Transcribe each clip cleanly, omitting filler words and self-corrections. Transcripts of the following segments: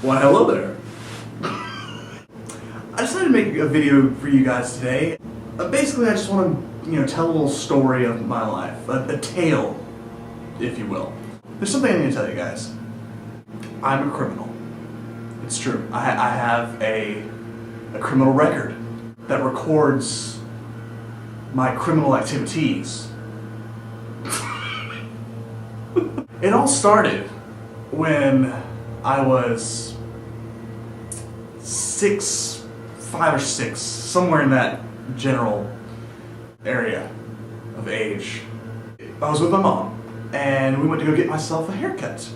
Well, hello there. I decided to make a video for you guys today. Basically, I just want to, tell a little story of my life, a tale, if you will. There's something I need to tell you guys. I'm a criminal. It's true. I have a criminal record that records my criminal activities. It all started when I was 5 or 6, somewhere in that general area of age. I was with my mom, and we went to go get myself a haircut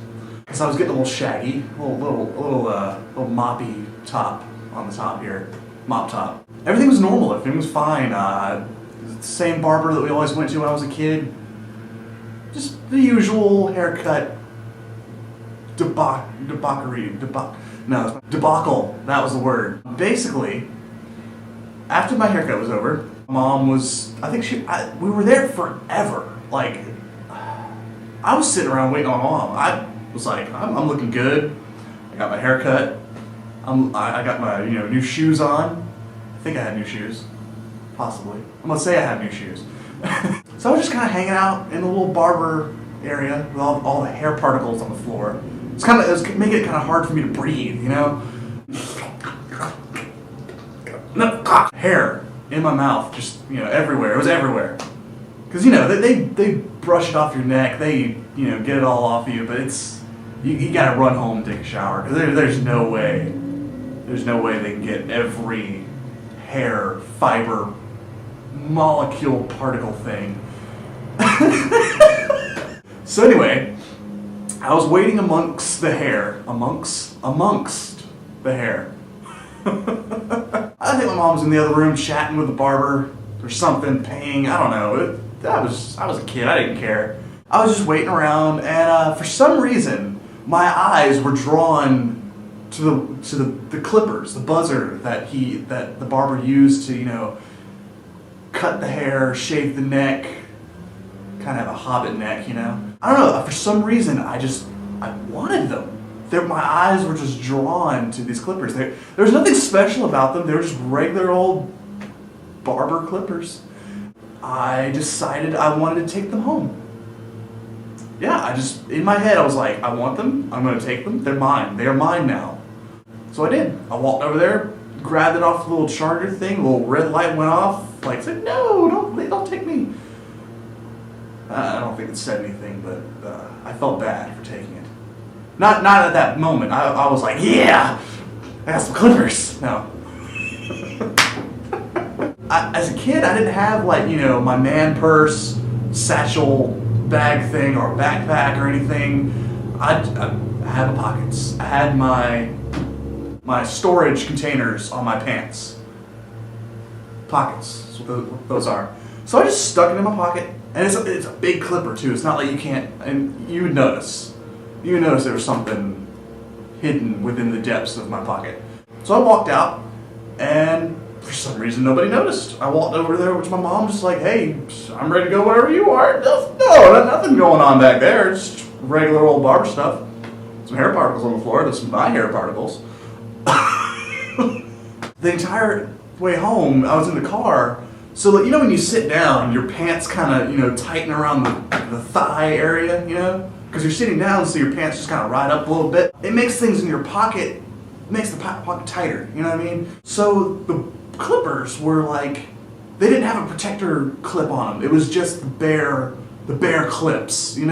because I was getting a little shaggy, a little moppy top on the top here, mop top. Everything was normal. Everything was fine. Same barber that we always went to when I was a kid. Just the usual haircut debacle. That was the word. Basically, after my haircut was over, Mom was, we were there forever. Like, I was sitting around waiting on Mom. I was like, I'm looking good. I got my haircut. I got my, new shoes on. I think I had new shoes. Possibly. I'm gonna say I have new shoes. So I was just kind of hanging out in the little barber area with all the hair particles on the floor. It was making it kind of hard for me to breathe, Hair in my mouth, just everywhere. It was everywhere. Because they brush it off your neck, they get it all off you, but you gotta run home and take a shower because there's no way they can get every hair fiber molecule particle thing. So anyway, I was waiting amongst the hair. Amongst the hair. I think my mom was in the other room chatting with the barber or something, paying, I don't know. I was a kid, I didn't care. I was just waiting around, and for some reason, my eyes were drawn to the clippers, the buzzer that the barber used to, cut the hair, shave the neck, kind of have a hobbit neck, I don't know, for some reason I wanted them. My eyes were just drawn to these clippers. There was nothing special about them. They were just regular old barber clippers. I decided I wanted to take them home. Yeah, in my head I was like, I want them, I'm going to take them, they're mine. They are mine now. So I did. I walked over there, grabbed it off the little charger thing, the little red light went off, said, no, don't take me. I don't think it said anything, but I felt bad for taking it. Not at that moment. I was like, yeah, I got some clippers. No. As a kid, I didn't have my man purse, satchel, bag thing, or backpack or anything. I had my pockets. I had my storage containers on my pants. Pockets, that's what those are. So I just stuck it in my pocket, and it's a big clipper too. It's not like you can't, and you would notice. You would notice there was something hidden within the depths of my pocket. So I walked out, and for some reason nobody noticed. I walked over there with my mom, just like, hey, I'm ready to go wherever you are. No, nothing going on back there. It's just regular old barber stuff. Some hair particles on the floor. There's some my hair particles. The entire way home, I was in the car. So when you sit down, your pants kind of tighten around the thigh area, because you're sitting down, so your pants just kind of ride up a little bit. It makes things in your pocket, makes the pocket tighter. You know what I mean? So the clippers were they didn't have a protector clip on them. It was just the bare clips, the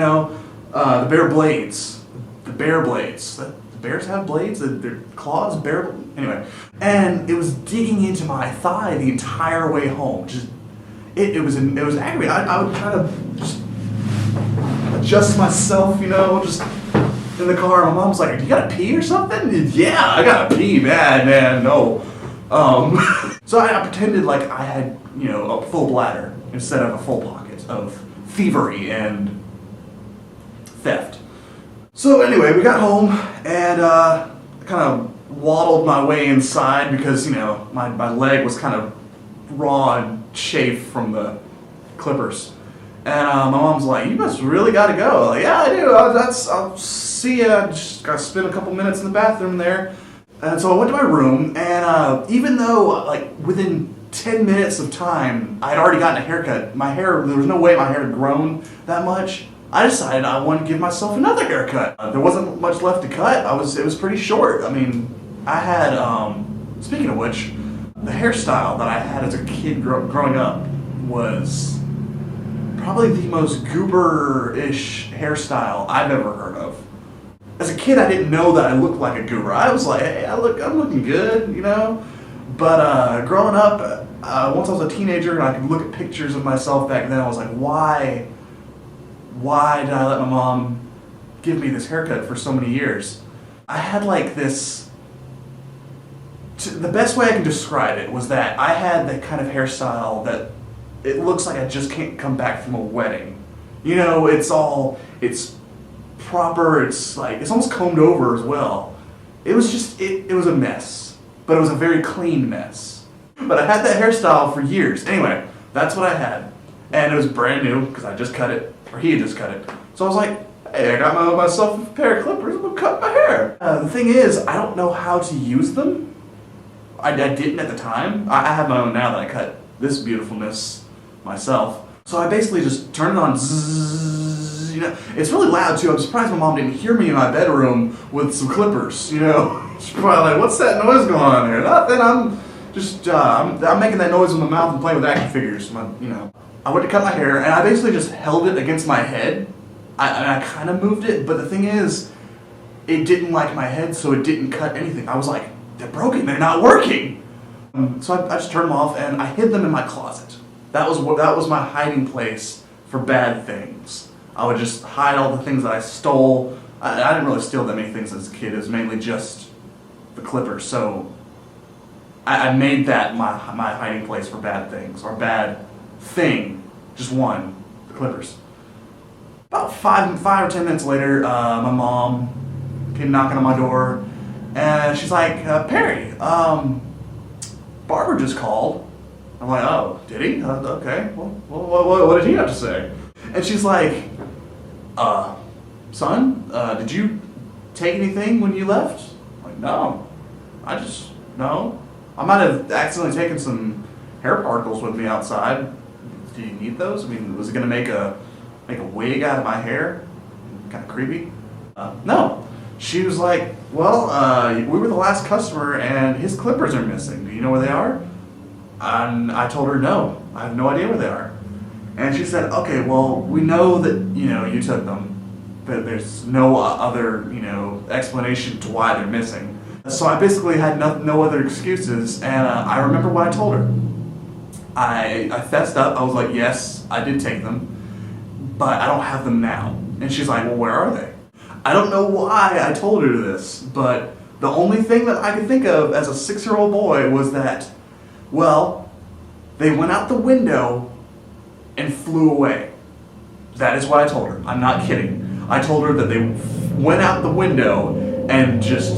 bare blades, the bear blades. The bears have blades, their claws, anyway. And it was digging into my thigh the entire way home. Just it was aggravating. I would kind of just adjust myself, just in the car. My mom's like, "You gotta pee or something?" Yeah, I gotta pee, man, no. So I pretended like I had, a full bladder instead of a full pocket of thievery and theft. So anyway, we got home, and I kind of waddled my way inside because, my leg was kind of raw and chafed from the clippers. And my mom's like, you must really got to go. Like, yeah, I do. I'll see you. I just got to spend a couple minutes in the bathroom there. And so I went to my room, and even though, like, within 10 minutes of time, I had already gotten a haircut. My hair, there was no way my hair had grown that much. I decided I wanted to give myself another haircut. There wasn't much left to cut. It was pretty short. I mean, I had, speaking of which, the hairstyle that I had as a kid growing up was probably the most goober-ish hairstyle I've ever heard of. As a kid, I didn't know that I looked like a goober. I was like, hey, I'm looking good, you know? But growing up, once I was a teenager and I could look at pictures of myself back then, I was like, why did I let my mom give me this haircut for so many years? I had like this, the best way I can describe it was that I had that kind of hairstyle that it looks like I just can't come back from a wedding. You know, it's proper, it's almost combed over as well. It was just, it was a mess, but it was a very clean mess. But I had that hairstyle for years. Anyway, that's what I had. And it was brand new, because I just cut it, or he had just cut it. So I was like, hey, I got myself a pair of clippers, I'm gonna cut my hair. The thing is, I don't know how to use them. I didn't at the time. I have my own now that I cut this beautifulness myself. So I basically just turned it on, zzz, you know. It's really loud too. I'm surprised my mom didn't hear me in my bedroom with some clippers, you know. She's probably like, what's that noise going on here? Nothing, I'm just, I'm making that noise with my mouth and playing with action figures, you know. I went to cut my hair and I basically just held it against my head. I kind of moved it, but the thing is, it didn't like my head, so it didn't cut anything. I was like, they're broken, they're not working. So I just turned them off and I hid them in my closet. That was my hiding place for bad things. I would just hide all the things that I stole. I didn't really steal that many things as a kid. It was mainly just the clippers. So I made that my hiding place for bad things, or bad thing, just one, the clippers. About 5 or 10 minutes later, my mom came knocking on my door, and she's like, Perry, Barber just called. I'm like, oh, did he? Okay, well, what did he have to say? And she's like, son, did you take anything when you left? I'm like, no, no. I might have accidentally taken some hair particles with me outside. Do you need those? I mean, was it gonna make a wig out of my hair? Kind of creepy. No. She was like, well, we were the last customer and his clippers are missing. Do you know where they are? And I told her, no, I have no idea where they are. And she said, okay, well, we know that, you know, you took them, but there's no other, you know, explanation to why they're missing. So I basically had no other excuses, and I remember what I told her. I fessed up. I was like, yes, I did take them, but I don't have them now. And she's like, well, where are they? I don't know why I told her this, but the only thing that I could think of as a 6-year-old boy was that, well, they went out the window and flew away. That is what I told her. I'm not kidding. I told her that they went out the window and just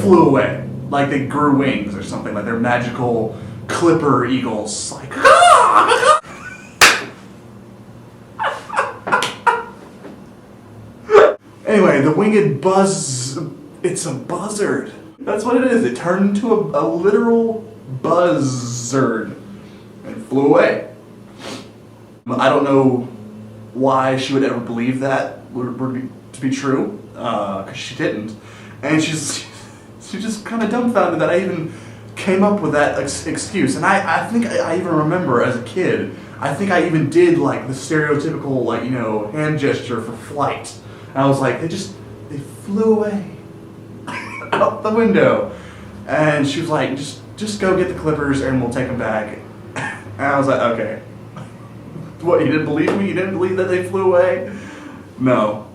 flew away. Like they grew wings or something, like they're magical clipper eagles. Like, Anyway, the winged buzz, it's a buzzard. That's what it is. It turned into a literal buzzard and flew away. I don't know why she would ever believe that to be true, because she didn't. And she's just kind of dumbfounded that I even came up with that excuse. And I think I even remember as a kid, I think I even did like the stereotypical, like, you know, hand gesture for flight. And I was like, they flew away out the window. And she was like, just go get the clippers and we'll take them back. And I was like, okay. What, you didn't believe me? You didn't believe that they flew away? No,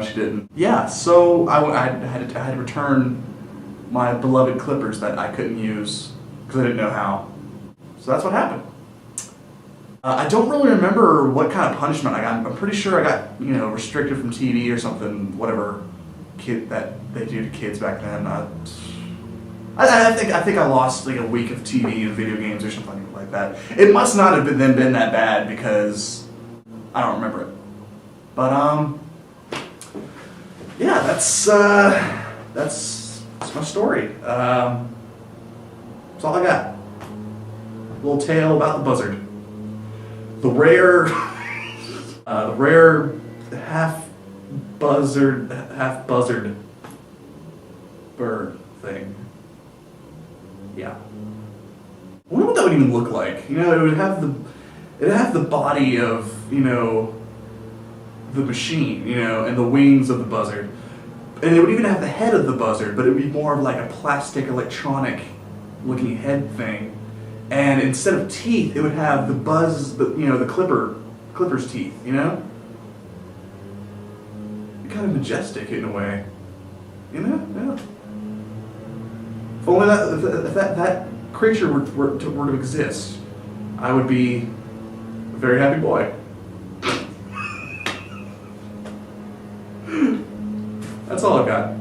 she didn't. Yeah, so I had to return my beloved clippers that I couldn't use because I didn't know how. So that's what happened. I don't really remember what kind of punishment I got. I'm pretty sure I got, you know, restricted from TV or something, whatever kid that they do to kids back then. I think I lost like a week of TV and video games or something like that. It must not have been that bad because I don't remember it. But yeah, that's my story. That's all I got. A little tale about the buzzard. The rare half buzzard bird thing. Yeah. I wonder what that would even look like. You know, it'd have the body of, you know, the machine, you know, and the wings of the buzzard. And it would even have the head of the buzzard, but it would be more of like a plastic electronic looking head thing. And instead of teeth, it would have the clipper's teeth, you know? Kind of majestic in a way. You know? Yeah. If only that creature were to exist, I would be a very happy boy. That's all I've got.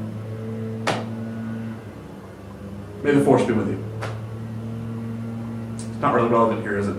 May the force be with you. It's not really relevant here, is it?